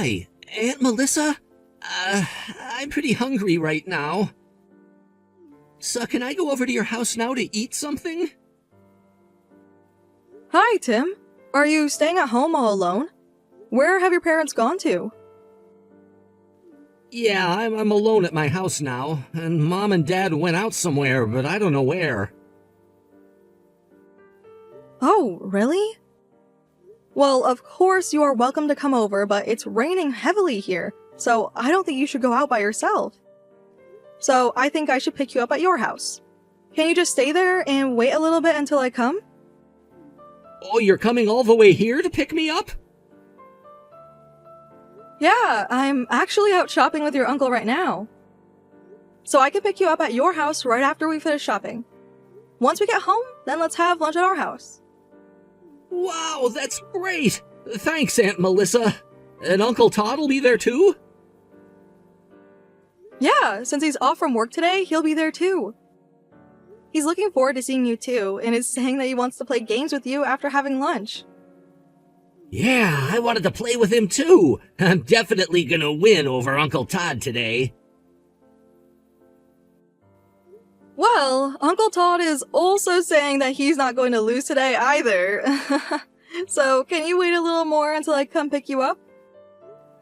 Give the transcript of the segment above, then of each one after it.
Hi, Aunt Melissa? I'm pretty hungry right now. So can I go over to your house now to eat something? Hi, Tim. Are you staying at home all alone? Where have your parents gone to? Yeah, I'm alone at my house now, and Mom and Dad went out somewhere, but I don't know where. Oh, really? Well, of course you are welcome to come over, but it's raining heavily here, so I don't think you should go out by yourself. So I think I should pick you up at your house. Can you just stay there and wait a little bit until I come? Oh, you're coming all the way here to pick me up? Yeah, I'm actually out shopping with your uncle right now. So I can pick you up at your house right after we finish shopping. Once we get home, then let's have lunch at our house. Wow, that's great! Thanks, Aunt Melissa. And Uncle Todd will be there too? Yeah, since he's off from work today, he'll be there too. He's looking forward to seeing you too, and is saying that he wants to play games with you after having lunch. Yeah, I wanted to play with him too. I'm definitely gonna win over Uncle Todd today. Well, Uncle Todd is also saying that he's not going to lose today either. So, can you wait a little more until I come pick you up?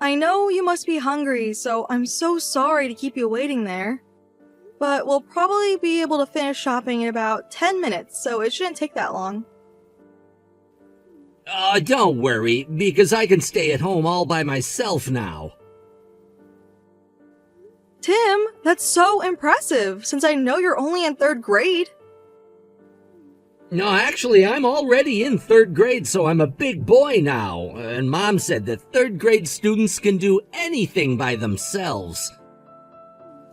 I know you must be hungry, so I'm so sorry to keep you waiting there. But we'll probably be able to finish shopping in about 10 minutes, so it shouldn't take that long. Don't worry, because I can stay at home all by myself now. Tim, that's so impressive, since I know you're only in 3rd grade. No, actually, I'm already in 3rd grade, so I'm a big boy now. And Mom said that 3rd grade students can do anything by themselves.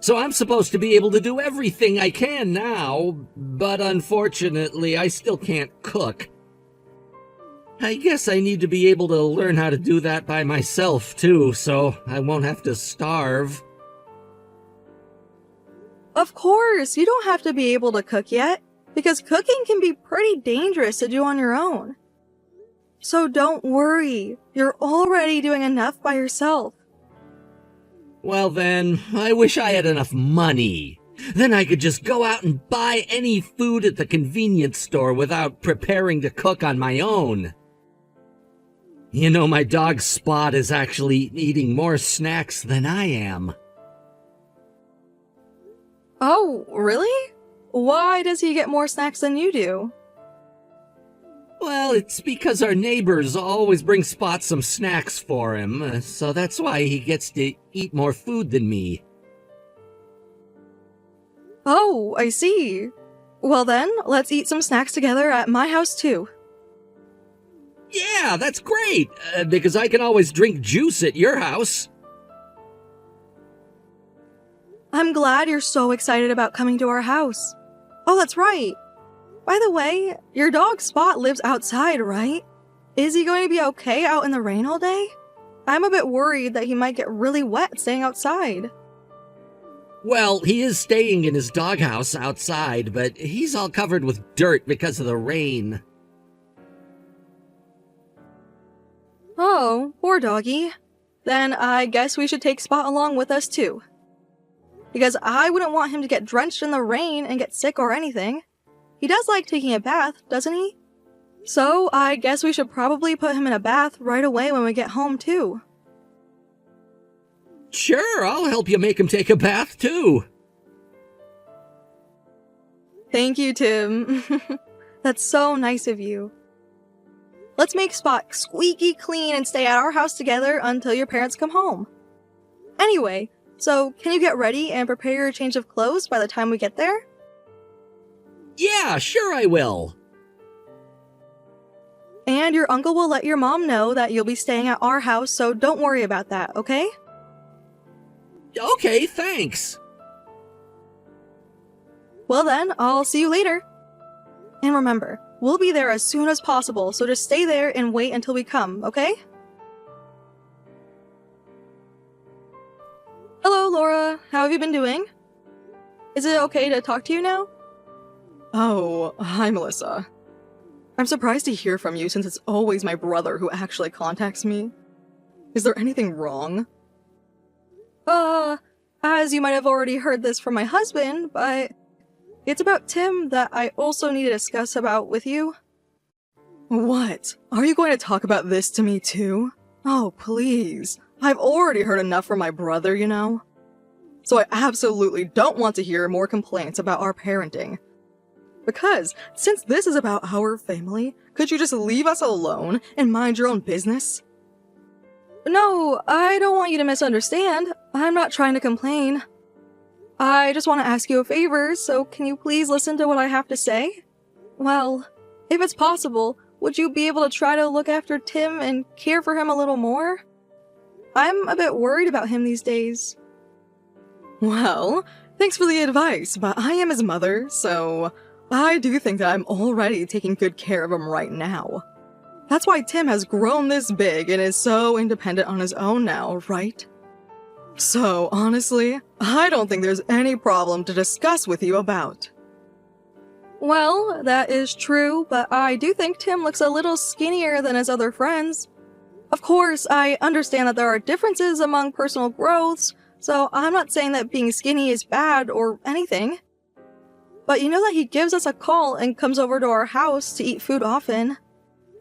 So I'm supposed to be able to do everything I can now, but unfortunately, I still can't cook. I guess I need to be able to learn how to do that by myself, too, so I won't have to starve. Of course, you don't have to be able to cook yet, because cooking can be pretty dangerous to do on your own. So don't worry, you're already doing enough by yourself. Well then, I wish I had enough money. Then I could just go out and buy any food at the convenience store without preparing to cook on my own. You know, my dog Spot is actually eating more snacks than I am. Oh, really? Why does he get more snacks than you do? Well, it's because our neighbors always bring Spot some snacks for him, so that's why he gets to eat more food than me. Oh, I see. Well then, let's eat some snacks together at my house too. Yeah, that's great, because I can always drink juice at your house. I'm glad you're so excited about coming to our house. Oh, that's right. By the way, your dog Spot lives outside, right? Is he going to be okay out in the rain all day? I'm a bit worried that he might get really wet staying outside. Well, he is staying in his doghouse outside, but he's all covered with dirt because of the rain. Oh, poor doggy. Then I guess we should take Spot along with us too. Because I wouldn't want him to get drenched in the rain and get sick or anything. He does like taking a bath, doesn't he? So I guess we should probably put him in a bath right away when we get home too. Sure, I'll help you make him take a bath too. Thank you, Tim. That's so nice of you. Let's make Spot squeaky clean and stay at our house together until your parents come home. Anyway, so can you get ready and prepare your change of clothes by the time we get there? Yeah, sure I will. And your uncle will let your mom know that you'll be staying at our house, so don't worry about that, okay? Okay, thanks. Well then, I'll see you later. And remember, we'll be there as soon as possible, so just stay there and wait until we come, okay? Hello, Laura. How have you been doing? Is it okay to talk to you now? Oh, hi, Melissa. I'm surprised to hear from you since it's always my brother who actually contacts me. Is there anything wrong? As you might have already heard this from my husband, but it's about Tim that I also need to discuss about with you. What? Are you going to talk about this to me too? Oh, please. I've already heard enough from my brother, you know? So I absolutely don't want to hear more complaints about our parenting. Because, since this is about our family, could you just leave us alone and mind your own business? No, I don't want you to misunderstand. I'm not trying to complain. I just want to ask you a favor, so can you please listen to what I have to say? Well, if it's possible, would you be able to try to look after Tim and care for him a little more? I'm a bit worried about him these days. Well, thanks for the advice, but I am his mother, so I do think that I'm already taking good care of him right now. That's why Tim has grown this big and is so independent on his own now, right? So, honestly, I don't think there's any problem to discuss with you about. Well, that is true, but I do think Tim looks a little skinnier than his other friends. Of course, I understand that there are differences among personal growths, so I'm not saying that being skinny is bad or anything. But you know that he gives us a call and comes over to our house to eat food often.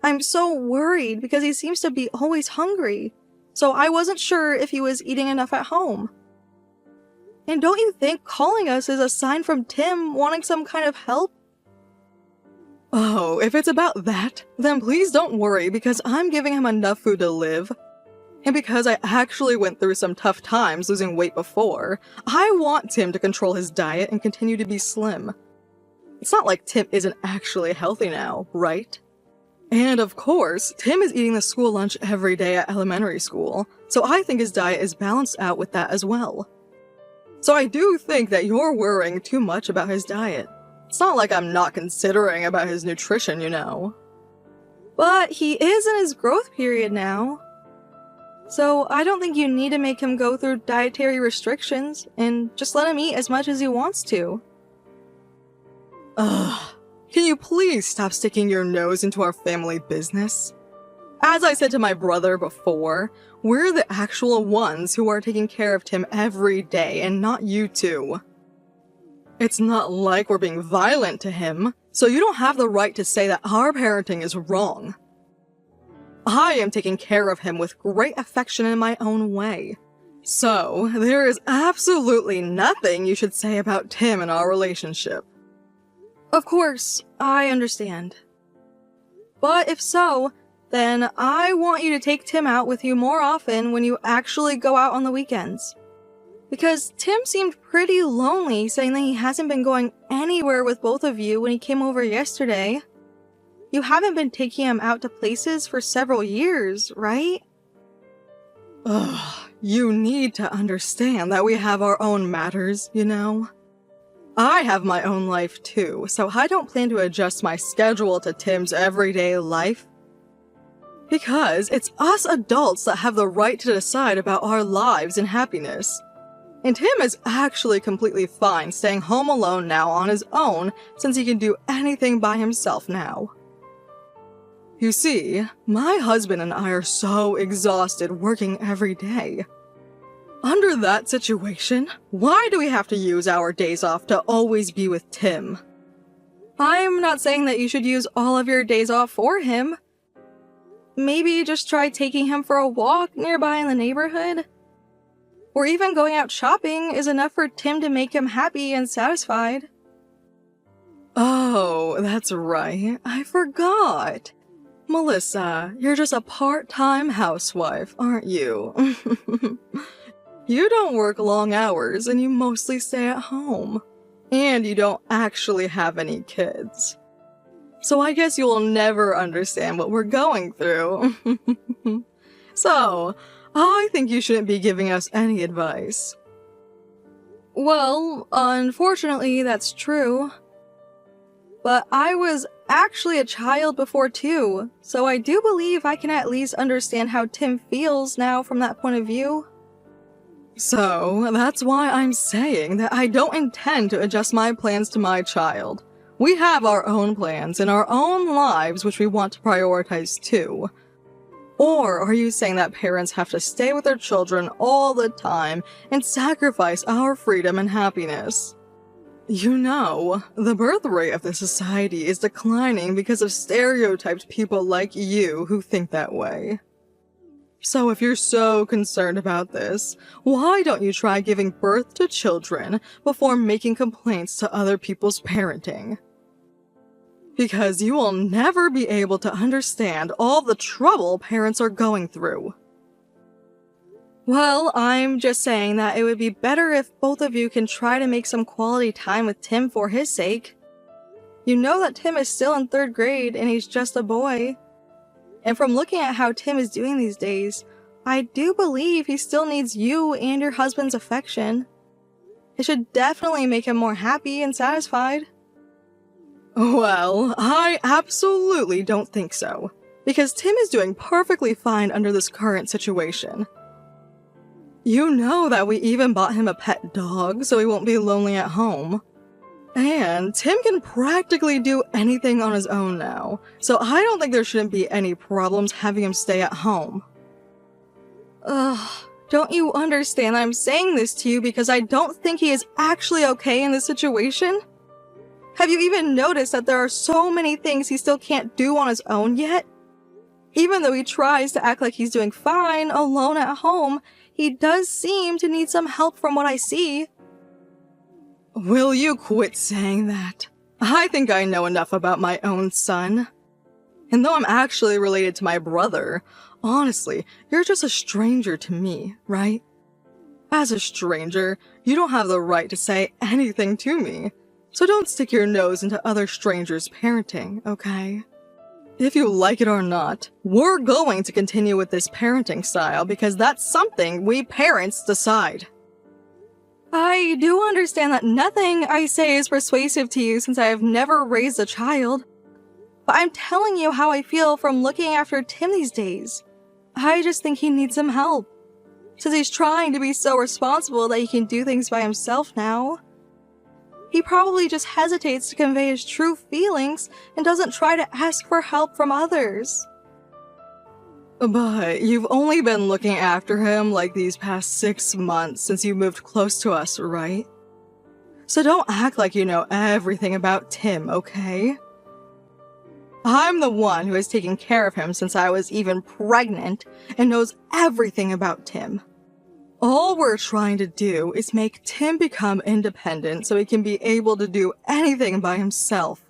I'm so worried because he seems to be always hungry, so I wasn't sure if he was eating enough at home. And don't you think calling us is a sign from Tim wanting some kind of help? Oh, if it's about that, then please don't worry because I'm giving him enough food to live. And because I actually went through some tough times losing weight before, I want Tim to control his diet and continue to be slim. It's not like Tim isn't actually healthy now, right? And of course, Tim is eating the school lunch every day at elementary school, so I think his diet is balanced out with that as well. So I do think that you're worrying too much about his diet. It's not like I'm not considering about his nutrition, you know. But he is in his growth period now. So I don't think you need to make him go through dietary restrictions and just let him eat as much as he wants to. Ugh. Can you please stop sticking your nose into our family business? As I said to my brother before, we're the actual ones who are taking care of Tim every day and not you two. It's not like we're being violent to him, so you don't have the right to say that our parenting is wrong. I am taking care of him with great affection in my own way. So, there is absolutely nothing you should say about Tim and our relationship. Of course, I understand. But if so, then I want you to take Tim out with you more often when you actually go out on the weekends. Because Tim seemed pretty lonely saying that he hasn't been going anywhere with both of you when he came over yesterday. You haven't been taking him out to places for several years, right? Ugh, you need to understand that we have our own matters, you know? I have my own life too, so I don't plan to adjust my schedule to Tim's everyday life. Because it's us adults that have the right to decide about our lives and happiness. And Tim is actually completely fine staying home alone now on his own since he can do anything by himself now. You see, my husband and I are so exhausted working every day. Under that situation, why do we have to use our days off to always be with Tim? I'm not saying that you should use all of your days off for him. Maybe just try taking him for a walk nearby in the neighborhood. Or even going out shopping is enough for Tim to make him happy and satisfied. Oh, that's right. I forgot. Melissa, you're just a part-time housewife, aren't you? You don't work long hours and you mostly stay at home. And you don't actually have any kids. So I guess you'll never understand what we're going through. So, I think you shouldn't be giving us any advice. Well, unfortunately, that's true. But I was actually a child before too, so I do believe I can at least understand how Tim feels now from that point of view. So, that's why I'm saying that I don't intend to adjust my plans to my child. We have our own plans and our own lives which we want to prioritize too. Or are you saying that parents have to stay with their children all the time and sacrifice our freedom and happiness? You know, the birth rate of this society is declining because of stereotyped people like you who think that way. So if you're so concerned about this, why don't you try giving birth to children before making complaints to other people's parenting? Because you will never be able to understand all the trouble parents are going through. Well, I'm just saying that it would be better if both of you can try to make some quality time with Tim for his sake. You know that Tim is still in 3rd grade and he's just a boy. And from looking at how Tim is doing these days, I do believe he still needs you and your husband's affection. It should definitely make him more happy and satisfied. Well, I absolutely don't think so, because Tim is doing perfectly fine under this current situation. You know that we even bought him a pet dog so he won't be lonely at home. And Tim can practically do anything on his own now, so I don't think there shouldn't be any problems having him stay at home. Ugh, don't you understand that I'm saying this to you because I don't think he is actually okay in this situation? Have you even noticed that there are so many things he still can't do on his own yet? Even though he tries to act like he's doing fine alone at home, he does seem to need some help from what I see. Will you quit saying that? I think I know enough about my own son. And though I'm actually related to my brother, honestly, you're just a stranger to me, right? As a stranger, you don't have the right to say anything to me. So don't stick your nose into other strangers' parenting, okay? If you like it or not, we're going to continue with this parenting style because that's something we parents decide. I do understand that nothing I say is persuasive to you since I have never raised a child. But I'm telling you how I feel from looking after Tim these days. I just think he needs some help. Since he's trying to be so responsible that he can do things by himself now. He probably just hesitates to convey his true feelings and doesn't try to ask for help from others. But you've only been looking after him like these past 6 months since you moved close to us, right? So don't act like you know everything about Tim, okay? I'm the one who has taken care of him since I was even pregnant and knows everything about Tim. All we're trying to do is make Tim become independent so he can be able to do anything by himself.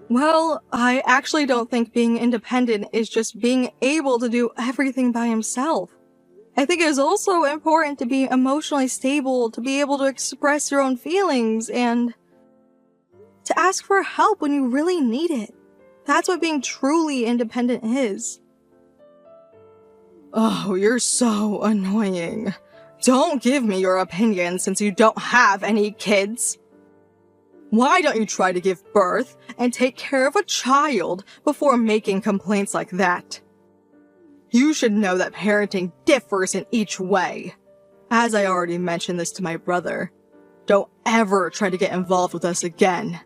Well, I actually don't think being independent is just being able to do everything by himself. I think it is also important to be emotionally stable, to be able to express your own feelings, and to ask for help when you really need it. That's what being truly independent is. Oh, you're so annoying. Don't give me your opinion since you don't have any kids. Why don't you try to give birth and take care of a child before making complaints like that? You should know that parenting differs in each way. As I already mentioned this to my brother, don't ever try to get involved with us again.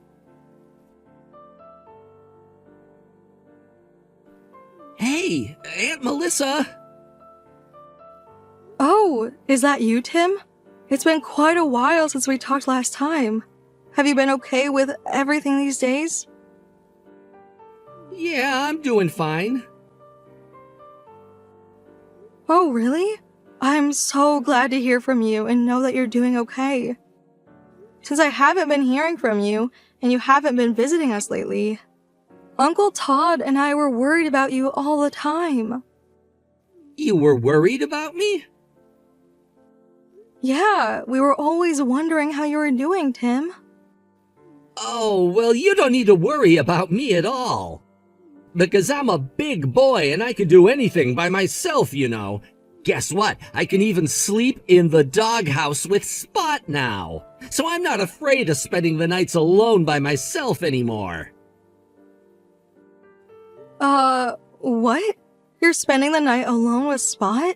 Hey, Aunt Melissa! Oh, is that you, Tim? It's been quite a while since we talked last time. Have you been okay with everything these days? Yeah, I'm doing fine. Oh, really? I'm so glad to hear from you and know that you're doing okay. Since I haven't been hearing from you, and you haven't been visiting us lately, Uncle Todd and I were worried about you all the time. You were worried about me? Yeah, we were always wondering how you were doing, Tim. Oh, well, you don't need to worry about me at all. Because I'm a big boy and I can do anything by myself, you know. Guess what? I can even sleep in the doghouse with Spot now. So I'm not afraid of spending the nights alone by myself anymore. What? You're spending the night alone with Spot?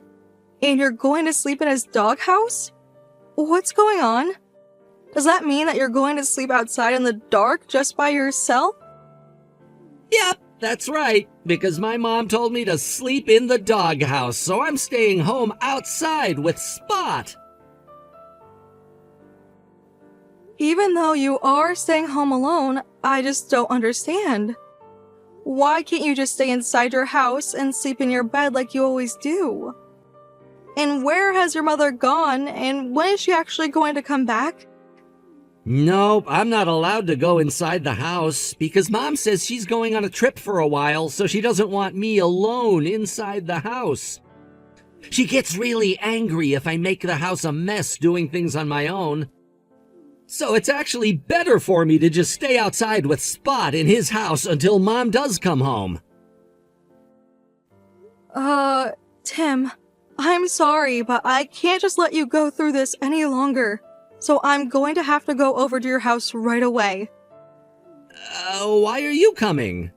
And you're going to sleep in his doghouse? What's going on? Does that mean that you're going to sleep outside in the dark just by yourself? Yep, That's right, because my mom told me to sleep in the doghouse, so I'm staying home outside with Spot. Even though you are staying home alone, I just don't understand. Why can't you just stay inside your house and sleep in your bed like you always do? And where has your mother gone, and when is she actually going to come back? Nope, I'm not allowed to go inside the house because Mom says she's going on a trip for a while, so she doesn't want me alone inside the house. She gets really angry if I make the house a mess doing things on my own. So it's actually better for me to just stay outside with Spot in his house until Mom does come home. Tim, I'm sorry, but I can't just let you go through this any longer. So I'm going to have to go over to your house right away. Why are you coming?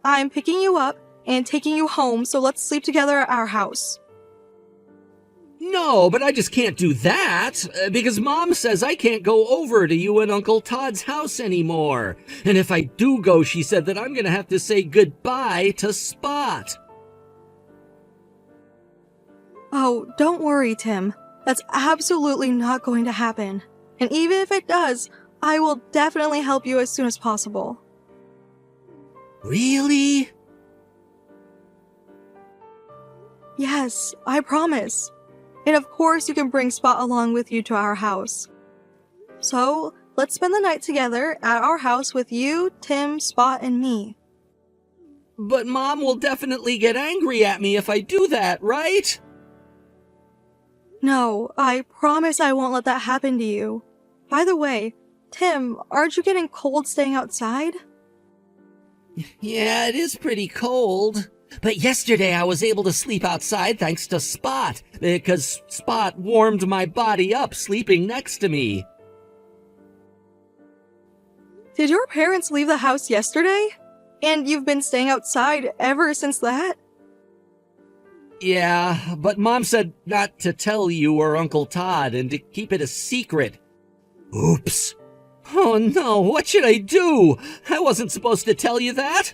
I'm picking you up and taking you home, so let's sleep together at our house. No, but I just can't do that, because Mom says I can't go over to you and Uncle Todd's house anymore. And if I do go, she said that I'm going to have to say goodbye to Spot. Oh, don't worry, Tim. That's absolutely not going to happen. And even if it does, I will definitely help you as soon as possible. Really? Yes, I promise. And of course you can bring Spot along with you to our house. So, let's spend the night together at our house with you, Tim, Spot, and me. But Mom will definitely get angry at me if I do that, right? No, I promise I won't let that happen to you. By the way, Tim, aren't you getting cold staying outside? Yeah, it is pretty cold. But yesterday I was able to sleep outside thanks to Spot, because Spot warmed my body up sleeping next to me. Did your parents leave the house yesterday? And you've been staying outside ever since that? Yeah, but Mom said not to tell you or Uncle Todd and to keep it a secret. Oops. Oh no, what should I do? I wasn't supposed to tell you that.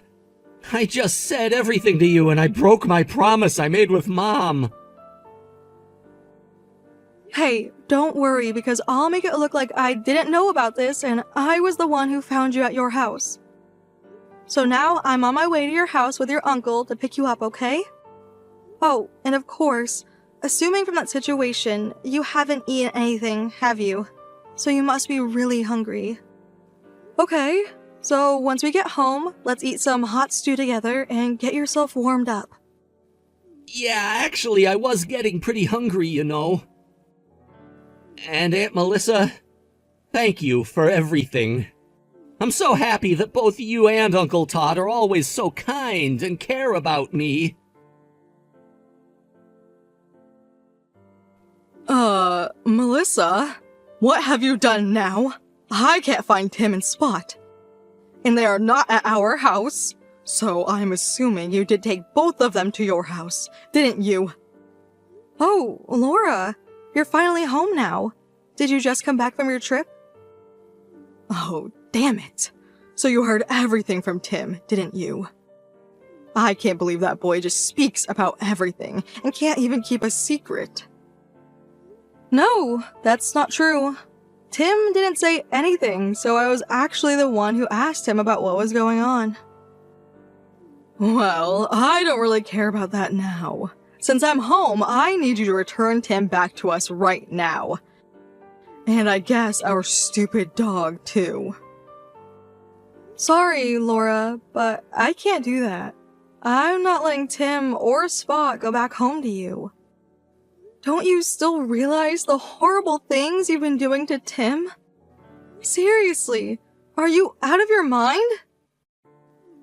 I just said everything to you and I broke my promise I made with Mom. Hey, don't worry because I'll make it look like I didn't know about this and I was the one who found you at your house. So now I'm on my way to your house with your uncle to pick you up, okay? Oh, and of course, assuming from that situation, you haven't eaten anything, have you? So you must be really hungry. Okay, so once we get home, let's eat some hot stew together and get yourself warmed up. Yeah, actually, I was getting pretty hungry, you know. And Aunt Melissa, thank you for everything. I'm so happy that both you and Uncle Todd are always so kind and care about me. Melissa? What have you done now? I can't find Tim and Spot. And they are not at our house. So I'm assuming you did take both of them to your house, didn't you? Oh, Laura, you're finally home now. Did you just come back from your trip? Oh, damn it. So you heard everything from Tim, didn't you? I can't believe that boy just speaks about everything and can't even keep a secret. No, that's not true. Tim didn't say anything, so I was actually the one who asked him about what was going on. Well, I don't really care about that now. Since I'm home, I need you to return Tim back to us right now. And I guess our stupid dog, too. Sorry, Laura, but I can't do that. I'm not letting Tim or Spot go back home to you. Don't you still realize the horrible things you've been doing to Tim? Seriously, are you out of your mind?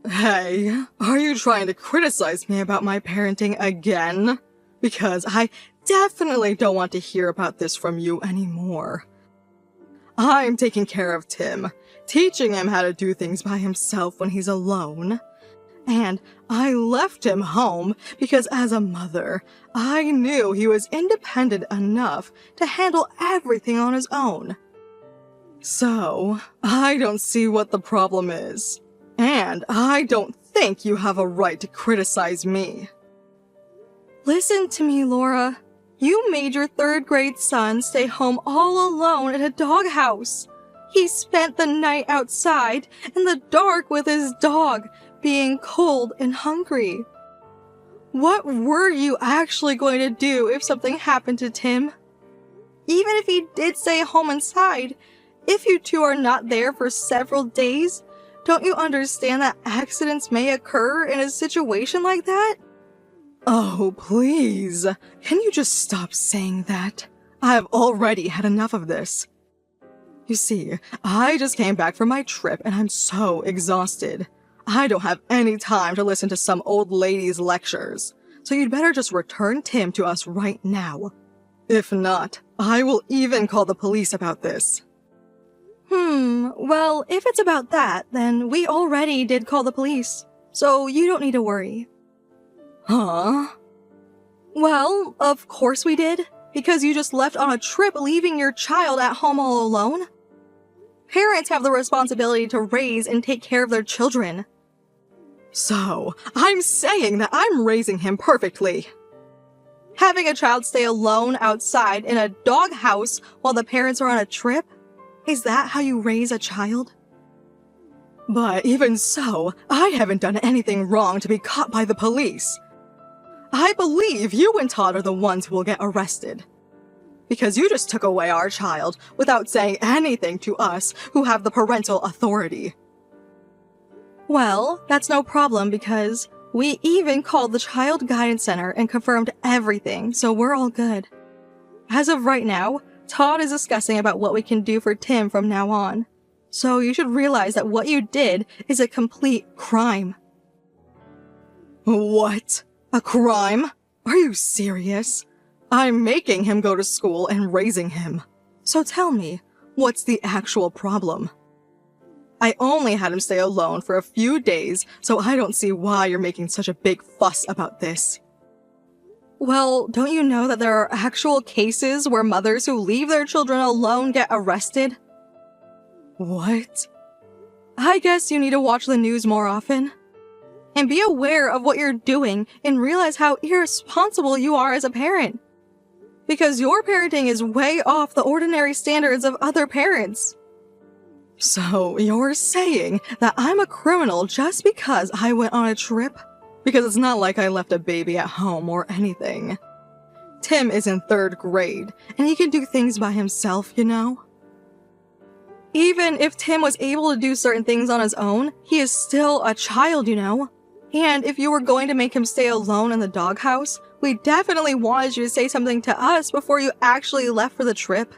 Hey, are you trying to criticize me about my parenting again? Because I definitely don't want to hear about this from you anymore. I'm taking care of Tim, teaching him how to do things by himself when he's alone. And I left him home because as a mother, I knew he was independent enough to handle everything on his own. So, I don't see what the problem is. And I don't think you have a right to criticize me. Listen to me, Laura. You made your third-grade son stay home all alone in a doghouse. He spent the night outside in the dark with his dog, being cold and hungry. What were you actually going to do if something happened to Tim? Even if he did stay home inside, if you two are not there for several days, don't you understand that accidents may occur in a situation like that? Oh, please. Can you just stop saying that? I've already had enough of this. You see, I just came back from my trip and I'm so exhausted. I don't have any time to listen to some old lady's lectures, so you'd better just return Tim to us right now. If not, I will even call the police about this. Well, if it's about that, then we already did call the police, so you don't need to worry. Huh? Well, of course we did, because you just left on a trip leaving your child at home all alone. Parents have the responsibility to raise and take care of their children. So, I'm saying that I'm raising him perfectly. Having a child stay alone outside in a doghouse while the parents are on a trip? Is that how you raise a child? But even so, I haven't done anything wrong to be caught by the police. I believe you and Todd are the ones who will get arrested. Because you just took away our child without saying anything to us who have the parental authority. Well, that's no problem because we even called the Child Guidance Center and confirmed everything, so we're all good. As of right now, Todd is discussing about what we can do for Tim from now on. So you should realize that what you did is a complete crime. What? A crime? Are you serious? I'm making him go to school and raising him. So tell me, what's the actual problem? I only had him stay alone for a few days, so I don't see why you're making such a big fuss about this. Well, don't you know that there are actual cases where mothers who leave their children alone get arrested? What? I guess you need to watch the news more often. And be aware of what you're doing and realize how irresponsible you are as a parent. Because your parenting is way off the ordinary standards of other parents. So you're saying that I'm a criminal just because I went on a trip? Because it's not like I left a baby at home or anything. Tim is in 3rd grade, and he can do things by himself, you know? Even if Tim was able to do certain things on his own, he is still a child, you know? And if you were going to make him stay alone in the doghouse, we definitely wanted you to say something to us before you actually left for the trip.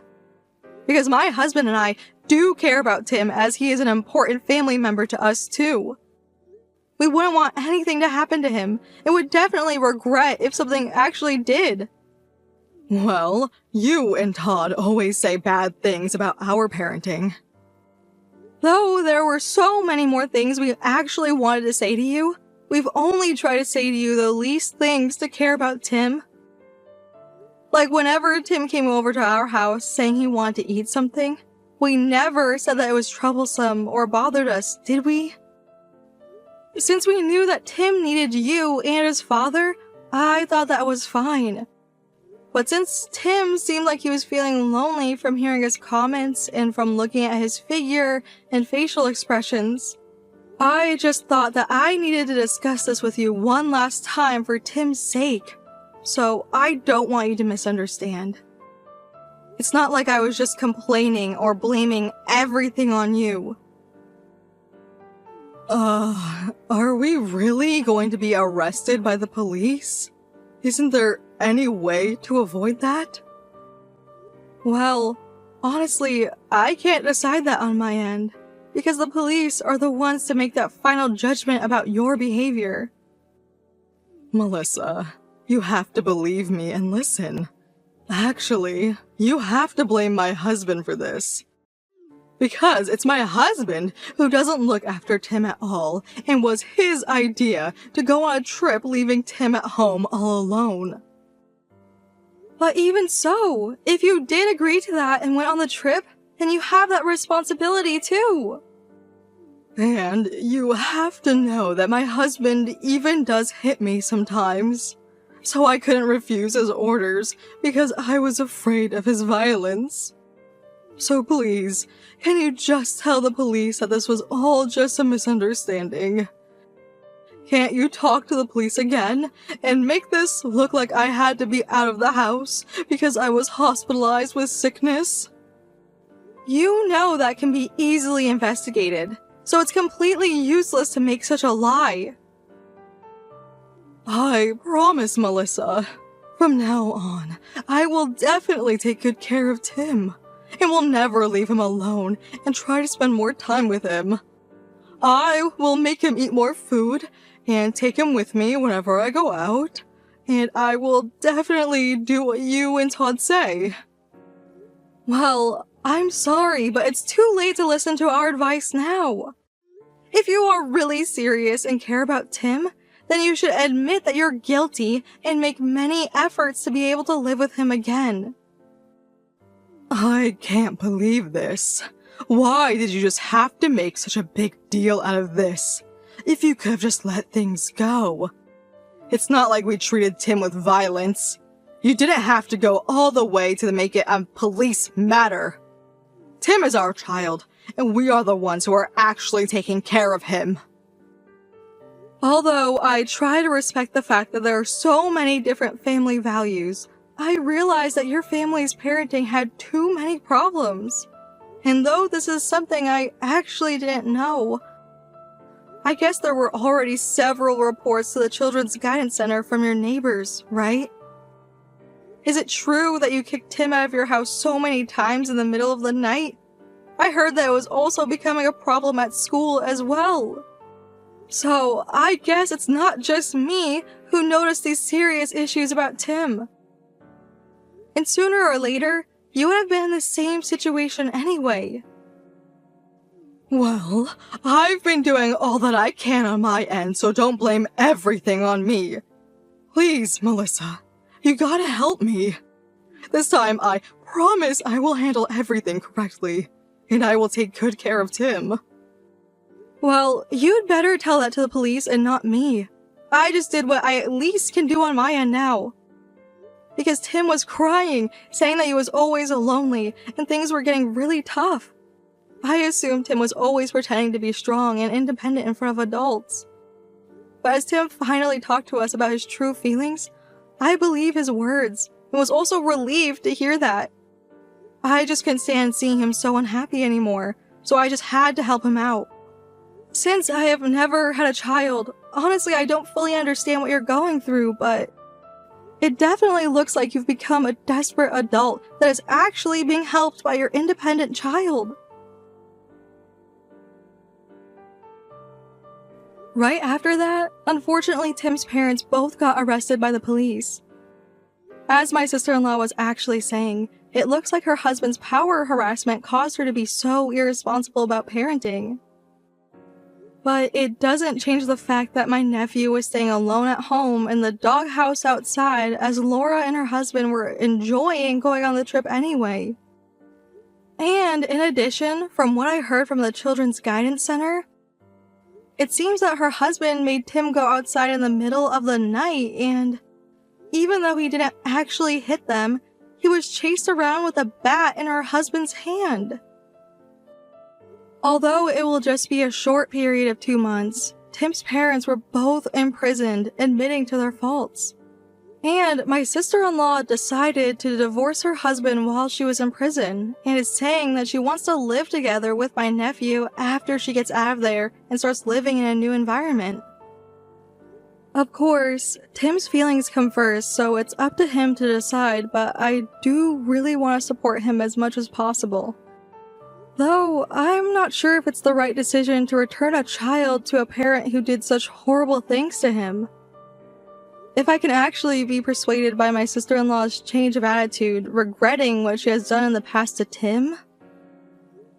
Because my husband and I do care about Tim as he is an important family member to us too. We wouldn't want anything to happen to him and would definitely regret if something actually did. Well, you and Todd always say bad things about our parenting. Though there were so many more things we actually wanted to say to you, we've only tried to say to you the least things to care about Tim. Like whenever Tim came over to our house saying he wanted to eat something, we never said that it was troublesome or bothered us, did we? Since we knew that Tim needed you and his father, I thought that was fine. But since Tim seemed like he was feeling lonely from hearing his comments and from looking at his figure and facial expressions, I just thought that I needed to discuss this with you one last time for Tim's sake. So I don't want you to misunderstand. It's not like I was just complaining or blaming everything on you. Are we really going to be arrested by the police? Isn't there any way to avoid that? Well, honestly, I can't decide that on my end, because the police are the ones to make that final judgment about your behavior. Melissa, you have to believe me and listen. Actually, you have to blame my husband for this. Because it's my husband who doesn't look after Tim at all, and was his idea to go on a trip leaving Tim at home all alone. But even so, if you did agree to that and went on the trip, then you have that responsibility too. And you have to know that my husband even does hit me sometimes. So I couldn't refuse his orders because I was afraid of his violence. So please, can you just tell the police that this was all just a misunderstanding? Can't you talk to the police again and make this look like I had to be out of the house because I was hospitalized with sickness? You know that can be easily investigated, so it's completely useless to make such a lie. I promise, Melissa. From now on, I will definitely take good care of Tim, and will never leave him alone and try to spend more time with him. I will make him eat more food and take him with me whenever I go out, and I will definitely do what you and Todd say. Well, I'm sorry, but it's too late to listen to our advice now. If you are really serious and care about Tim, then you should admit that you're guilty and make many efforts to be able to live with him again. I can't believe this. Why did you just have to make such a big deal out of this? If you could have just let things go. It's not like we treated Tim with violence. You didn't have to go all the way to make it a police matter. Tim is our child, and we are the ones who are actually taking care of him. Although I try to respect the fact that there are so many different family values, I realize that your family's parenting had too many problems. And though this is something I actually didn't know, I guess there were already several reports to the Children's Guidance Center from your neighbors, right? Is it true that you kicked Tim out of your house so many times in the middle of the night? I heard that it was also becoming a problem at school as well. So, I guess it's not just me who noticed these serious issues about Tim. And sooner or later, you would have been in the same situation anyway. Well, I've been doing all that I can on my end, so don't blame everything on me. Please, Melissa, you gotta help me. This time, I promise I will handle everything correctly, and I will take good care of Tim. Well, you'd better tell that to the police and not me. I just did what I at least can do on my end now. Because Tim was crying, saying that he was always lonely, and things were getting really tough. I assumed Tim was always pretending to be strong and independent in front of adults. But as Tim finally talked to us about his true feelings, I believe his words, and was also relieved to hear that. I just couldn't stand seeing him so unhappy anymore, so I just had to help him out. Since I have never had a child, honestly I don't fully understand what you're going through, but it definitely looks like you've become a desperate adult that is actually being helped by your independent child. Right after that, unfortunately Tim's parents both got arrested by the police. As my sister-in-law was actually saying, it looks like her husband's power harassment caused her to be so irresponsible about parenting. But it doesn't change the fact that my nephew was staying alone at home in the doghouse outside as Laura and her husband were enjoying going on the trip anyway. And in addition, from what I heard from the Children's Guidance Center, it seems that her husband made Tim go outside in the middle of the night, and even though he didn't actually hit them, he was chased around with a bat in her husband's hand. Although it will just be a short period of 2 months, Tim's parents were both imprisoned, admitting to their faults. And my sister-in-law decided to divorce her husband while she was in prison, and is saying that she wants to live together with my nephew after she gets out of there and starts living in a new environment. Of course, Tim's feelings come first, so it's up to him to decide, but I do really want to support him as much as possible. Though, I'm not sure if it's the right decision to return a child to a parent who did such horrible things to him. If I can actually be persuaded by my sister-in-law's change of attitude, regretting what she has done in the past to Tim,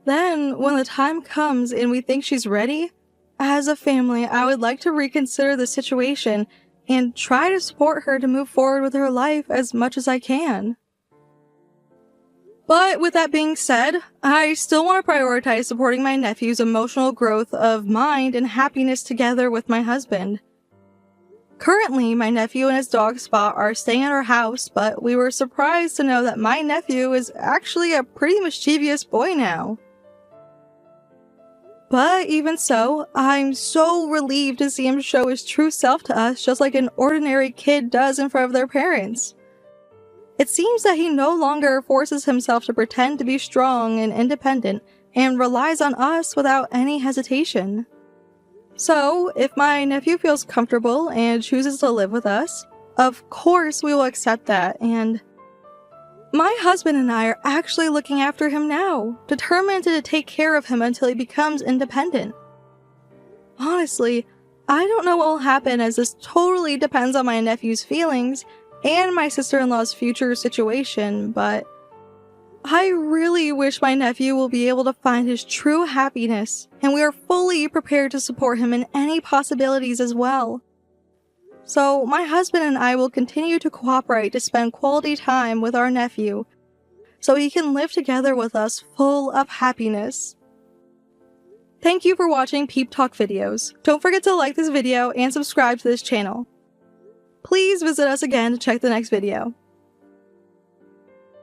then when the time comes and we think she's ready, as a family, I would like to reconsider the situation and try to support her to move forward with her life as much as I can. But with that being said, I still want to prioritize supporting my nephew's emotional growth of mind and happiness together with my husband. Currently, my nephew and his dog Spot are staying at our house, but we were surprised to know that my nephew is actually a pretty mischievous boy now. But even so, I'm so relieved to see him show his true self to us just like an ordinary kid does in front of their parents. It seems that he no longer forces himself to pretend to be strong and independent and relies on us without any hesitation. So, if my nephew feels comfortable and chooses to live with us, of course we will accept that, and my husband and I are actually looking after him now, determined to take care of him until he becomes independent. Honestly, I don't know what will happen as this totally depends on my nephew's feelings and my sister-in-law's future situation, but I really wish my nephew will be able to find his true happiness, and we are fully prepared to support him in any possibilities as well. So my husband and I will continue to cooperate to spend quality time with our nephew, so he can live together with us full of happiness. Thank you for watching Peep Talk videos. Don't forget to like this video and subscribe to this channel. Please visit us again to check the next video.